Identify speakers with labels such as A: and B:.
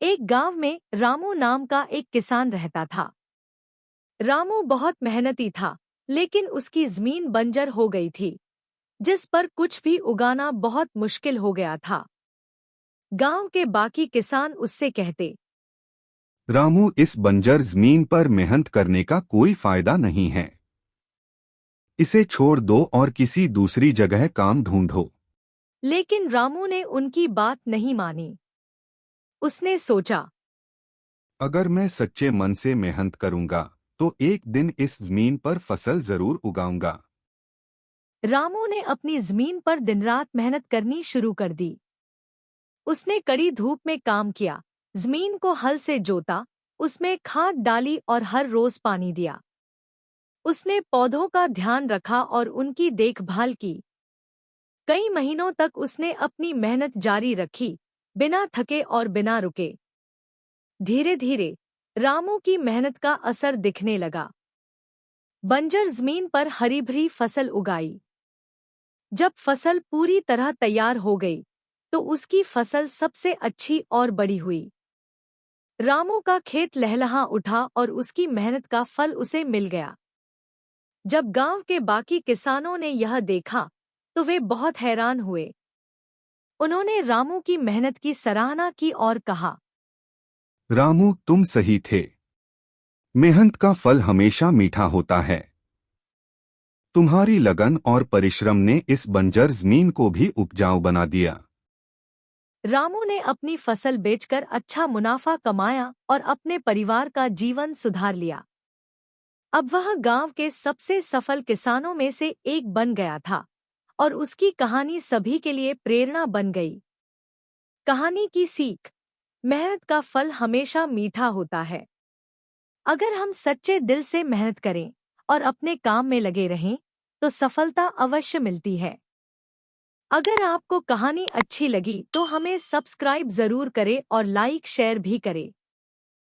A: एक गांव में रामू नाम का एक किसान रहता था। रामू बहुत मेहनती था, लेकिन उसकी जमीन बंजर हो गई थी, जिस पर कुछ भी उगाना बहुत मुश्किल हो गया था। गांव के बाकी किसान उससे कहते,
B: रामू, इस बंजर जमीन पर मेहनत करने का कोई फायदा नहीं है। इसे छोड़ दो और किसी दूसरी जगह काम ढूंढो।
A: लेकिन रामू ने उनकी बात नहीं मानी। उसने सोचा,
B: अगर मैं सच्चे मन से मेहनत करूंगा तो एक दिन इस जमीन पर फसल जरूर उगाऊंगा।
A: रामू ने अपनी जमीन पर दिन रात मेहनत करनी शुरू कर दी। उसने कड़ी धूप में काम किया, जमीन को हल से जोता, उसमें खाद डाली और हर रोज पानी दिया। उसने पौधों का ध्यान रखा और उनकी देखभाल की। कई महीनों तक उसने अपनी मेहनत जारी रखी, बिना थके और बिना रुके। धीरे धीरे रामू की मेहनत का असर दिखने लगा। बंजर जमीन पर हरी भरी फसल उगाई। जब फसल पूरी तरह तैयार हो गई, तो उसकी फसल सबसे अच्छी और बड़ी हुई। रामू का खेत लहलहा उठा और उसकी मेहनत का फल उसे मिल गया। जब गांव के बाकी किसानों ने यह देखा, तो वे बहुत हैरान हुए। उन्होंने रामू की मेहनत की सराहना की और कहा,
B: रामू, तुम सही थे। मेहनत का फल हमेशा मीठा होता है। तुम्हारी लगन और परिश्रम ने इस बंजर जमीन को भी उपजाऊ बना दिया।
A: रामू ने अपनी फसल बेचकर अच्छा मुनाफा कमाया और अपने परिवार का जीवन सुधार लिया। अब वह गांव के सबसे सफल किसानों में से एक बन गया था और उसकी कहानी सभी के लिए प्रेरणा बन गई। कहानी की सीख: मेहनत का फल हमेशा मीठा होता है। अगर हम सच्चे दिल से मेहनत करें और अपने काम में लगे रहें, तो सफलता अवश्य मिलती है। अगर आपको कहानी अच्छी लगी तो हमें सब्सक्राइब जरूर करें और लाइक शेयर भी करें।